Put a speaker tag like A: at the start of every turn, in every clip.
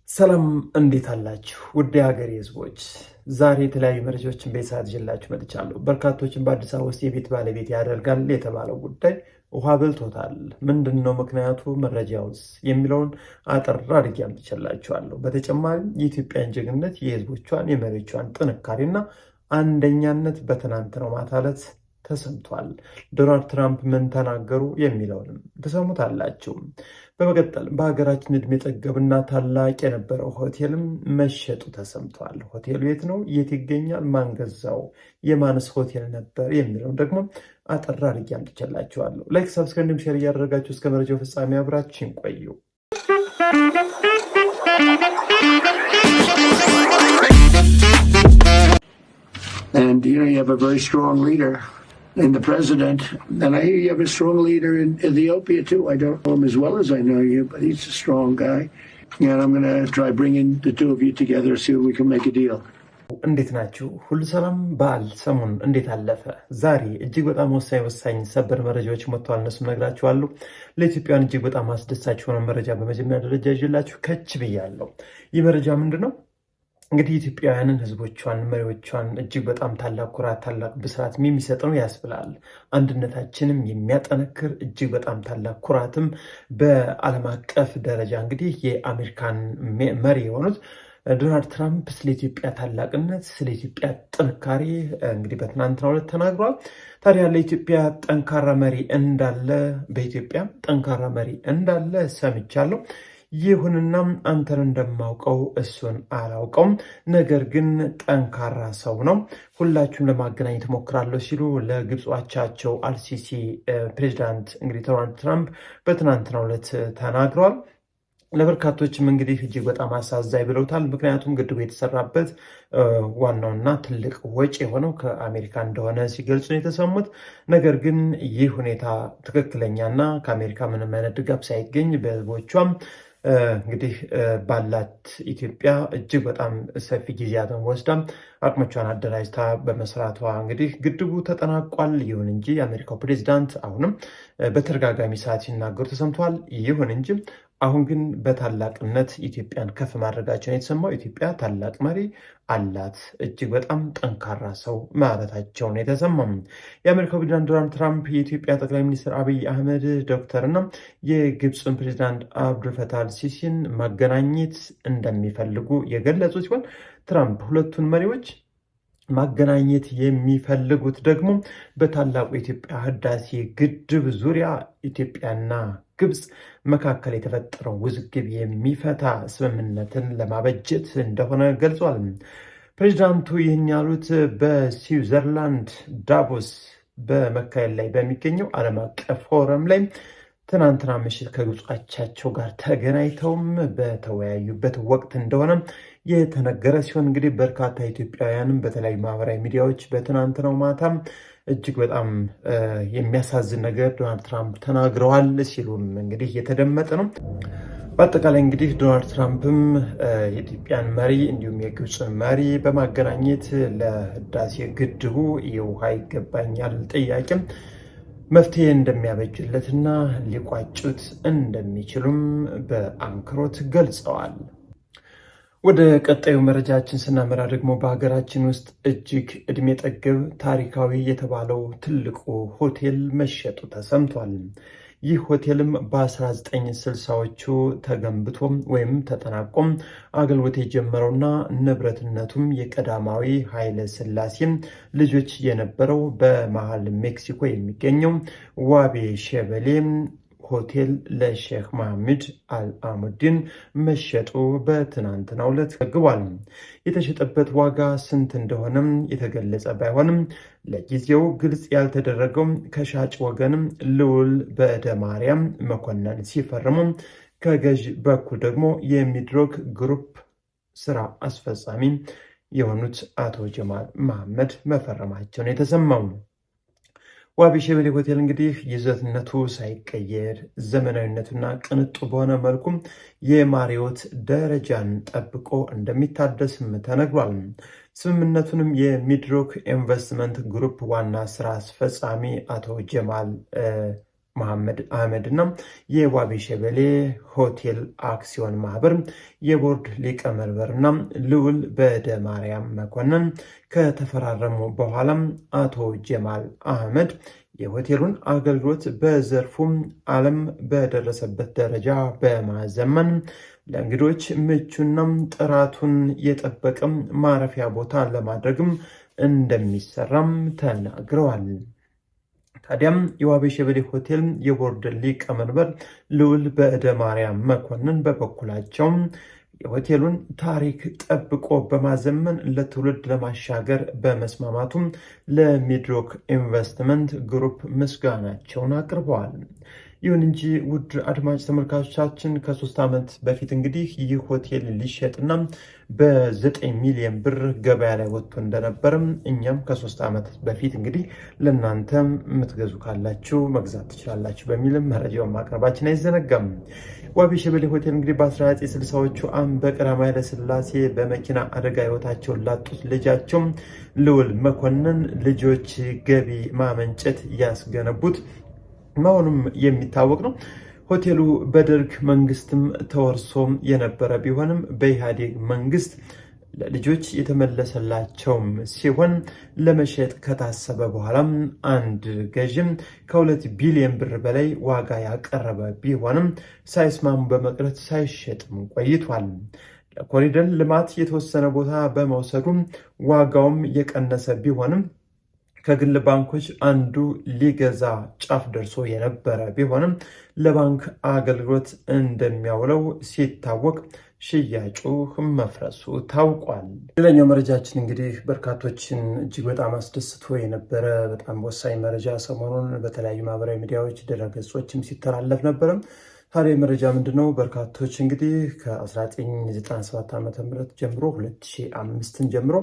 A: ሰላም እንዴት አላችሁ? ውድ ሀገሬ ህዝቦች፣ ዛሬ የተለያዩ መረጃዎችን በሰዓት ይዤላችሁ መጥቻለሁ። በርካቶችን በአዲስ አበባ ውስጥ የቤት ባለቤት ያደርጋል የተባለው ጉዳይ ውሃ በልቶታል። ምንድነው ምክንያቱ? መረጃውስ የሚለውን አጠር አድርጌ አምጥቼላችኋለሁ። በተጨማሪም የኢትዮጵያን ጀግንነት፣ የህዝቦቿን የመሪዎቿን ጥንካሬና አንደኛነት በትናንትናው ማታ ዕለት ተሰምቷል። ዶናልድ ትራምፕ ምን ተናገሩ የሚለውንም ትሰሙታላችሁ። በመቀጠል በሀገራችን እድሜ ጠገብና ታላቅ የነበረው ሆቴልም መሸጡ ተሰምቷል። ሆቴሉ የት ነው? የት ይገኛል? ማን ገዛው? የማንስ ሆቴል ነበር? የሚለውን ደግሞ አጠር አድርጌ አምጥቼላችኋለሁ። ላይክ፣ ሰብስክራይብ፣ ሼር እያደረጋችሁ እስከ መረጃው ፍጻሜ አብራችን ቆዩ።
B: And you have a very strong leader in the president, and I hear you have a strong leader in Ethiopia too. I don't know him as well as I know you, but he's a strong guy, and I'm going to try bringing the two of you together, see if we can make a deal.
A: እንዴት ናችሁ? ሁሉ ሰላም? በዓል ሰሞን እንዴት አለፈ? ዛሬ እጅግ በጣም ወሳኝ ሰበር መረጃዎች መጥተዋል። እነሱም ነግራችኋለሁ። ለኢትዮጵያውያን እጅግ በጣም አስደሳች የሆነ መረጃ በመጀመሪያ ደረጃ ይዤላችሁ ከች ብያለሁ። ይህ መረጃ ምንድን ነው? እንግዲህ ኢትዮጵያውያንን ህዝቦቿን መሪዎቿን እጅግ በጣም ታላቅ ኩራት ታላቅ ብስራት የሚሰጥ ነው ያስብላል። አንድነታችንም የሚያጠነክር እጅግ በጣም ታላቅ ኩራትም በዓለም አቀፍ ደረጃ እንግዲህ የአሜሪካን መሪ የሆኑት ዶናልድ ትራምፕ ስለ ኢትዮጵያ ታላቅነት ስለ ኢትዮጵያ ጥንካሬ እንግዲህ በትናንትናው ዕለት ተናግሯል። ታዲያ ለኢትዮጵያ ጠንካራ መሪ እንዳለ በኢትዮጵያ ጠንካራ መሪ እንዳለ ሰምቻለሁ። ይሁንና አንተን እንደማውቀው እሱን አላውቀውም፣ ነገር ግን ጠንካራ ሰው ነው፣ ሁላችሁም ለማገናኘት እሞክራለሁ ሲሉ ለግብፅ አቻቸው አልሲሲ ፕሬዚዳንት እንግዲህ ዶናልድ ትራምፕ በትናንትናው ዕለት ተናግረዋል። ለበርካቶችም እንግዲህ እጅግ በጣም አሳዛኝ ብለውታል። ምክንያቱም ግድቡ የተሰራበት ዋናውና ትልቅ ወጪ የሆነው ከአሜሪካ እንደሆነ ሲገልጹ ነው የተሰሙት። ነገር ግን ይህ ሁኔታ ትክክለኛና ከአሜሪካ ምንም አይነት ድጋፍ ሳይገኝ በህዝቦቿም እንግዲህ ባላት ኢትዮጵያ እጅግ በጣም ሰፊ ጊዜያትን ወስዳ አቅሞቿን አደራጅታ በመስራቷ እንግዲህ ግድቡ ተጠናቋል። ይሁን እንጂ የአሜሪካው ፕሬዚዳንት አሁንም በተደጋጋሚ ሰዓት ሲናገሩ ተሰምተዋል። ይሁን እንጂ አሁን ግን በታላቅነት ኢትዮጵያን ከፍ ማድረጋቸውን የተሰማው ኢትዮጵያ ታላቅ መሪ አላት፣ እጅግ በጣም ጠንካራ ሰው ማለታቸውን የተሰማው የአሜሪካው ፕሬዚዳንት ዶናልድ ትራምፕ የኢትዮጵያ ጠቅላይ ሚኒስትር አብይ አህመድ ዶክተርና የግብፅን ፕሬዚዳንት አብዱልፈታህ አልሲሲን ማገናኘት እንደሚፈልጉ የገለጹ ሲሆን ትራምፕ ሁለቱን መሪዎች ማገናኘት የሚፈልጉት ደግሞ በታላቁ የኢትዮጵያ ህዳሴ ግድብ ዙሪያ ኢትዮጵያና ግብፅ መካከል የተፈጠረው ውዝግብ የሚፈታ ስምምነትን ለማበጀት እንደሆነ ገልጿል። ፕሬዚዳንቱ ይህን ያሉት በስዊዘርላንድ ዳቮስ በመካሄድ ላይ በሚገኘው ዓለም አቀፍ ፎረም ላይ ትናንትና ምሽት ከግብፅ አቻቸው ጋር ተገናኝተውም በተወያዩበት ወቅት እንደሆነ የተነገረ ሲሆን እንግዲህ በርካታ ኢትዮጵያውያንም በተለያዩ ማህበራዊ ሚዲያዎች በትናንትናው ማታም እጅግ በጣም የሚያሳዝን ነገር ዶናልድ ትራምፕ ተናግረዋል ሲሉም እንግዲህ የተደመጠ ነው። በአጠቃላይ እንግዲህ ዶናልድ ትራምፕም የኢትዮጵያን መሪ እንዲሁም የግብፅን መሪ በማገናኘት ለህዳሴ ግድቡ የውሃ ይገባኛል ጥያቄም መፍትሄ እንደሚያበጅለትና ሊቋጩት እንደሚችሉም በአንክሮት ገልጸዋል። ወደ ቀጣዩ መረጃችን ስናመራ ደግሞ በሀገራችን ውስጥ እጅግ እድሜ ጠገብ ታሪካዊ የተባለው ትልቁ ሆቴል መሸጡ ተሰምቷል። ይህ ሆቴልም በ1960ዎቹ ተገንብቶም ወይም ተጠናቆም አገልግሎት የጀመረውና ንብረትነቱም የቀዳማዊ ኃይለ ሥላሴም ልጆች የነበረው በመሃል ሜክሲኮ የሚገኘው ዋቤ ሸበሌ ሆቴል ለሼክ መሐመድ አልአሙዲን መሸጡ በትናንትናው ዕለት ተዘግቧል። የተሸጠበት ዋጋ ስንት እንደሆነም የተገለጸ ባይሆንም ለጊዜው ግልጽ ያልተደረገው ከሻጭ ወገንም ልዑል በደ ማርያም መኮንን ሲፈርሙ ከገዥ በኩል ደግሞ የሚድሮክ ግሩፕ ስራ አስፈጻሚ የሆኑት አቶ ጀማል መሐመድ መፈረማቸውን የተሰማው ዋቢ ሸበሌ ሆቴል እንግዲህ ይዘትነቱ ሳይቀየር ዘመናዊነቱና ቅንጡ በሆነ መልኩም የማሪዮት ደረጃን ጠብቆ እንደሚታደስም ተነግሯል። ስምምነቱንም የሚድሮክ ኢንቨስትመንት ግሩፕ ዋና ስራ አስፈጻሚ አቶ ጀማል መሐመድ አህመድ እና የዋቢ ሸበሌ ሆቴል አክሲዮን ማህበር የቦርድ ሊቀመንበርና ልዑል በደ ማርያም መኮንን ከተፈራረሙ በኋላ አቶ ጀማል አህመድ የሆቴሉን አገልግሎት በዘርፉም ዓለም በደረሰበት ደረጃ በማዘመን ለእንግዶች ምቹና ጥራቱን የጠበቀ ማረፊያ ቦታ ለማድረግም እንደሚሰራም ተናግረዋል። ታዲያም የዋቢ ሸበሌ ሆቴል የቦርድ ሊቀመንበር ልዑል በደ ማርያም መኮንን በበኩላቸው የሆቴሉን ታሪክ ጠብቆ በማዘመን ለትውልድ ለማሻገር በመስማማቱም ለሚድሮክ ኢንቨስትመንት ግሩፕ ምስጋናቸውን አቅርበዋል። ይሁን እንጂ ውድ አድማጭ ተመልካቾቻችን ከ3 ዓመት በፊት እንግዲህ ይህ ሆቴል ሊሸጥና በ9 ሚሊዮን ብር ገበያ ላይ ወጥቶ እንደነበርም እኛም ከ3 ዓመት በፊት እንግዲህ ለእናንተ የምትገዙ ካላችሁ መግዛት ትችላላችሁ በሚልም መረጃውን ማቅረባችን አይዘነጋም። ዋቢ ሸበሌ ሆቴል እንግዲህ በ1960ዎቹ በቀዳማዊ ኃይለ ሥላሴ በመኪና አደጋ ሕይወታቸውን ላጡት ልጃቸው ልዑል መኮንን ልጆች ገቢ ማመንጨት ያስገነቡት መሆኑም የሚታወቅ ነው። ሆቴሉ በደርግ መንግስትም ተወርሶ የነበረ ቢሆንም በኢህአዴግ መንግስት ለልጆች የተመለሰላቸውም ሲሆን ለመሸጥ ከታሰበ በኋላም አንድ ገዥም ከ2 ቢሊዮን ብር በላይ ዋጋ ያቀረበ ቢሆንም ሳይስማሙ በመቅረት ሳይሸጥም ቆይቷል። ለኮሪደር ልማት የተወሰነ ቦታ በመውሰዱም ዋጋውም የቀነሰ ቢሆንም ከግል ባንኮች አንዱ ሊገዛ ጫፍ ደርሶ የነበረ ቢሆንም ለባንክ አገልግሎት እንደሚያውለው ሲታወቅ ሽያጩ መፍረሱ ታውቋል። ሌላኛው መረጃችን እንግዲህ በርካቶችን እጅግ በጣም አስደስቶ የነበረ በጣም ወሳኝ መረጃ ሰሞኑን በተለያዩ ማህበራዊ ሚዲያዎች ድረገጾችም ሲተላለፍ ነበረ። ታዲያ መረጃ ምንድነው? በርካቶች እንግዲህ ከ1997 ዓ.ም ጀምሮ 2005 ጀምሮ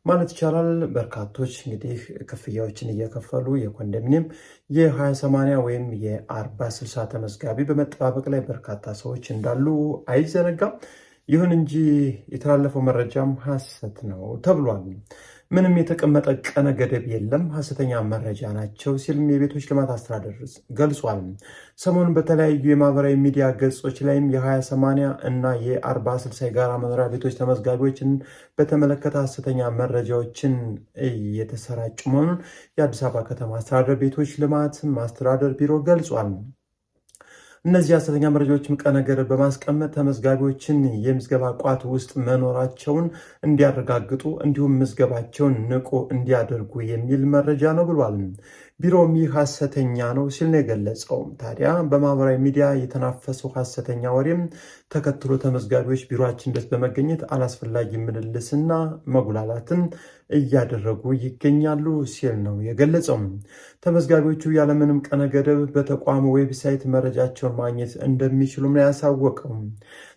A: ማለት ይቻላል በርካቶች እንግዲህ ክፍያዎችን እየከፈሉ የኮንዶሚኒየም የ20/80 ወይም የ40/60 ተመዝጋቢ በመጠባበቅ ላይ በርካታ ሰዎች እንዳሉ አይዘነጋም። ይሁን እንጂ የተላለፈው መረጃም ሐሰት ነው ተብሏል። ምንም የተቀመጠ ቀነ ገደብ የለም፣ ሐሰተኛ መረጃ ናቸው ሲልም የቤቶች ልማት አስተዳደር ገልጿል። ሰሞኑን በተለያዩ የማህበራዊ ሚዲያ ገጾች ላይም የ20/80 እና የ40/60 የጋራ መኖሪያ ቤቶች ተመዝጋቢዎችን በተመለከተ ሐሰተኛ መረጃዎችን እየተሰራጩ መሆኑን የአዲስ አበባ ከተማ አስተዳደር ቤቶች ልማት ማስተዳደር ቢሮ ገልጿል። እነዚህ ሐሰተኛ መረጃዎችም ቀነ ገደብ በማስቀመጥ ተመዝጋቢዎችን የምዝገባ ቋት ውስጥ መኖራቸውን እንዲያረጋግጡ እንዲሁም ምዝገባቸውን ንቁ እንዲያደርጉ የሚል መረጃ ነው ብሏል። ቢሮውም ይህ ሐሰተኛ ነው ሲል ነው የገለጸው። ታዲያ በማህበራዊ ሚዲያ የተናፈሰው ሐሰተኛ ወሬም ተከትሎ ተመዝጋቢዎች ቢሮአችን ድረስ በመገኘት አላስፈላጊ ምልልስና መጉላላትን እያደረጉ ይገኛሉ ሲል ነው የገለጸው። ተመዝጋቢዎቹ ያለምንም ቀነ ገደብ በተቋሙ ዌብሳይት መረጃቸውን ማግኘት እንደሚችሉም ነው ያሳወቀው።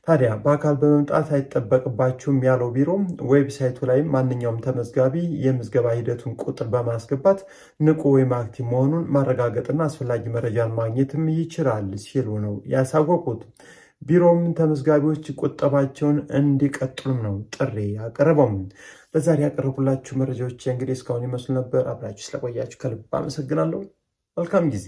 A: ታዲያ በአካል በመምጣት አይጠበቅባችሁም ያለው ቢሮ ዌብሳይቱ ላይ ማንኛውም ተመዝጋቢ የምዝገባ ሂደቱን ቁጥር በማስገባት ንቁ ወይም አክቲቭ መሆኑን ማረጋገጥና አስፈላጊ መረጃን ማግኘትም ይችላል ሲሉ ነው ያሳወቁት። ቢሮም ተመዝጋቢዎች ቁጠባቸውን እንዲቀጥሉም ነው ጥሪ ያቀረበው። ለዛሬ ያቀረቡላችሁ መረጃዎች እንግዲህ እስካሁን ይመስሉ ነበር። አብራችሁ ስለቆያችሁ ከልብ አመሰግናለሁ። መልካም ጊዜ